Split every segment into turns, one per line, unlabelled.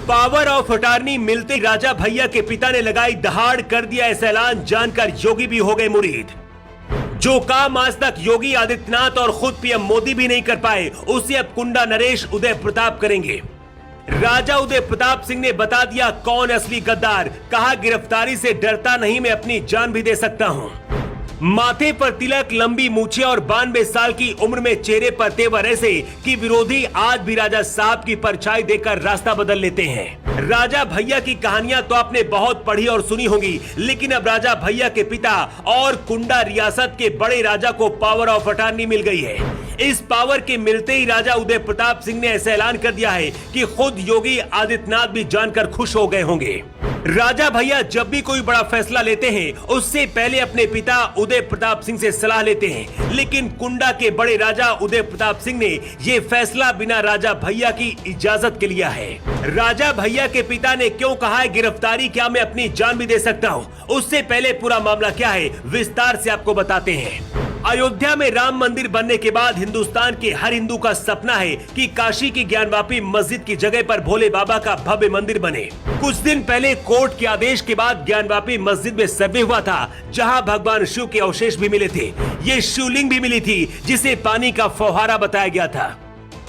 Power of attorney मिलते राजा भैया के पिता ने लगाई दहाड़ कर दिया ऐसा ऐलान जानकर योगी भी हो गए मुरीद। जो काम आज तक योगी आदित्यनाथ और खुद पीएम मोदी भी नहीं कर पाए उसे अब कुंडा नरेश उदय प्रताप करेंगे। राजा उदय प्रताप सिंह ने बता दिया कौन असली गद्दार, कहा गिरफ्तारी से डरता नहीं, मैं अपनी जान भी दे सकता हूं। माथे पर तिलक, लंबी मूछें और 92 साल की उम्र में चेहरे पर तेवर ऐसे कि विरोधी आज भी राजा साहब की परछाई देकर रास्ता बदल लेते हैं। राजा भैया की कहानियां तो आपने बहुत पढ़ी और सुनी होंगी, लेकिन अब राजा भैया के पिता और कुंडा रियासत के बड़े राजा को पावर ऑफ अटॉर्नी मिल गई है। इस पावर के मिलते ही राजा उदय प्रताप सिंह ने ऐसा ऐलान कर दिया है कि खुद योगी आदित्यनाथ भी जानकर खुश हो गए होंगे। राजा भैया जब भी कोई बड़ा फैसला लेते हैं उससे पहले अपने पिता उदय प्रताप सिंह से सलाह लेते हैं, लेकिन कुंडा के बड़े राजा उदय प्रताप सिंह ने ये फैसला बिना राजा भैया की इजाजत के लिया है। राजा भैया के पिता ने क्यों कहा है गिरफ्तारी क्या मैं अपनी जान भी दे सकता हूँ, उससे पहले पूरा मामला क्या है विस्तार से आपको बताते हैं। अयोध्या में राम मंदिर बनने के बाद हिंदुस्तान के हर हिंदू का सपना है कि काशी की ज्ञानवापी मस्जिद की जगह पर भोले बाबा का भव्य मंदिर बने। कुछ दिन पहले कोर्ट के आदेश के बाद ज्ञानवापी मस्जिद में सर्वे हुआ था, जहां भगवान शिव के अवशेष भी मिले थे। ये शिवलिंग भी मिली थी जिसे पानी का फौहारा बताया गया था।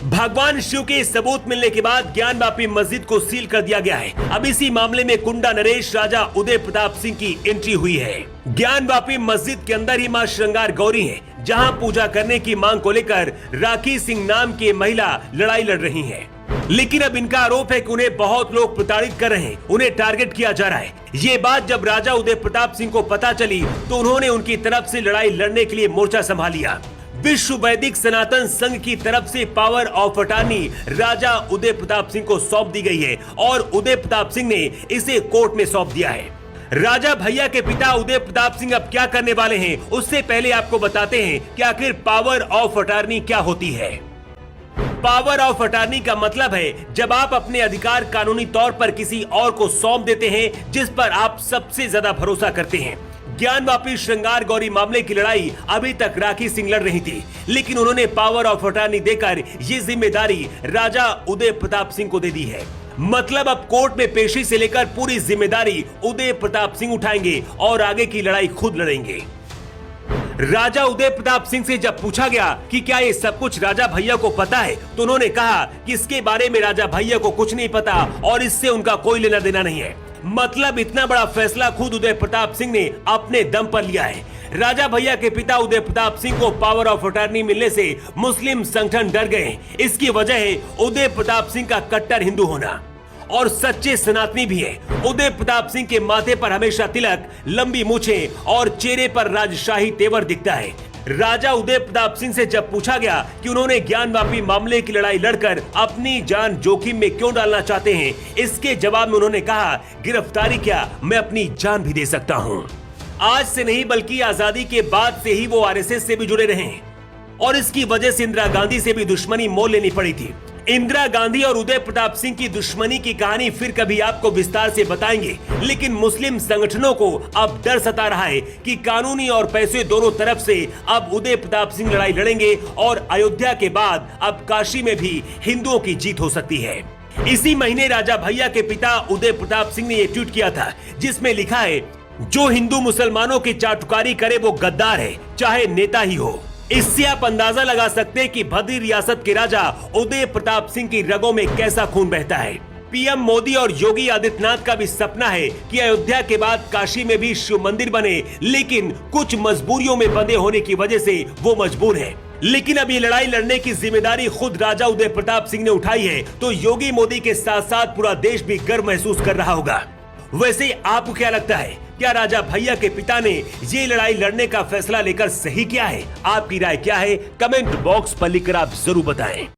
भगवान शिव के सबूत मिलने के बाद ज्ञानवापी मस्जिद को सील कर दिया गया है। अब इसी मामले में कुंडा नरेश राजा उदय प्रताप सिंह की एंट्री हुई है। ज्ञानवापी मस्जिद के अंदर ही मां श्रृंगार गौरी है, जहां पूजा करने की मांग को लेकर राखी सिंह नाम की महिला लड़ाई लड़ रही है। लेकिन अब इनका आरोप है कि उन्हें बहुत लोग प्रताड़ित कर रहे हैं, उन्हें टारगेट किया जा रहा है। ये बात जब राजा उदय प्रताप सिंह को पता चली तो उन्होंने उनकी तरफ से लड़ाई लड़ने के लिए मोर्चा संभाल लिया। विश्व वैदिक सनातन संघ की तरफ से पावर ऑफ अटॉर्नी राजा उदय प्रताप सिंह को सौंप दी गई है और उदय प्रताप सिंह ने इसे कोर्ट में सौंप दिया है। राजा भैया के पिता उदय प्रताप सिंह अब क्या करने वाले हैं, उससे पहले आपको बताते हैं कि आखिर पावर ऑफ अटॉर्नी क्या होती है। पावर ऑफ अटॉर्नी का मतलब है जब आप अपने अधिकार कानूनी तौर पर किसी और को सौंप देते हैं जिस पर आप सबसे ज्यादा भरोसा करते हैं। ज्ञानवापी श्रृंगार गौरी मामले की लड़ाई अभी तक राखी सिंह लड़ रही थी, लेकिन उन्होंने पावर ऑफ अटॉर्नी देकर ये जिम्मेदारी राजा उदय प्रताप सिंह को दे दी है। मतलब अब कोर्ट में पेशी से लेकर पूरी जिम्मेदारी उदय प्रताप सिंह उठाएंगे और आगे की लड़ाई खुद लड़ेंगे। राजा उदय प्रताप सिंह से जब पूछा गया कि क्या ये सब कुछ राजा भैया को पता है, तो उन्होंने कहा कि इसके बारे में राजा भैया को कुछ नहीं पता और इससे उनका कोई लेना देना नहीं है। मतलब इतना बड़ा फैसला खुद उदय प्रताप सिंह ने अपने दम पर लिया है। राजा भैया के पिता उदय प्रताप सिंह को पावर ऑफ अटॉर्नी मिलने से मुस्लिम संगठन डर गए। इसकी वजह है उदय प्रताप सिंह का कट्टर हिंदू होना और सच्चे सनातनी भी है। उदय प्रताप सिंह के माथे पर हमेशा तिलक, लंबी मूछें और चेहरे पर राजशाही तेवर दिखता है। राजा उदय प्रताप सिंह से जब पूछा गया कि उन्होंने ज्ञानवापी मामले की लड़ाई लड़कर अपनी जान जोखिम में क्यों डालना चाहते हैं, इसके जवाब में उन्होंने कहा गिरफ्तारी क्या मैं अपनी जान भी दे सकता हूं। आज से नहीं बल्कि आजादी के बाद से ही वो आरएसएस से भी जुड़े रहे और इसकी वजह से इंदिरा गांधी से भी दुश्मनी मोल लेनी पड़ी थी। इंदिरा गांधी और उदय प्रताप सिंह की दुश्मनी की कहानी फिर कभी आपको विस्तार से बताएंगे, लेकिन मुस्लिम संगठनों को अब डर सता रहा है कि कानूनी और पैसे दोनों तरफ से अब उदय प्रताप सिंह लड़ाई लड़ेंगे और अयोध्या के बाद अब काशी में भी हिंदुओं की जीत हो सकती है। इसी महीने राजा भैया के पिता उदय प्रताप सिंह ने ये ट्वीट किया था, जिसमें लिखा है जो हिंदू मुसलमानों की चाटुकारी करे वो गद्दार है, चाहे नेता ही हो। इससे आप अंदाजा लगा सकते हैं कि भद्री रियासत के राजा उदय प्रताप सिंह की रगों में कैसा खून बहता है। पीएम मोदी और योगी आदित्यनाथ का भी सपना है कि अयोध्या के बाद काशी में भी शिव मंदिर बने, लेकिन कुछ मजबूरियों में बंधे होने की वजह से वो मजबूर है। लेकिन अब ये लड़ाई लड़ने की जिम्मेदारी खुद राजा उदय प्रताप सिंह ने उठाई है, तो योगी मोदी के साथ साथ पूरा देश भी गर्व महसूस कर रहा होगा। वैसे आपको क्या लगता है, क्या राजा भैया के पिता ने ये लड़ाई लड़ने का फैसला लेकर सही किया है? आपकी राय क्या है? कमेंट बॉक्स पर लिखकर आप जरूर बताएं।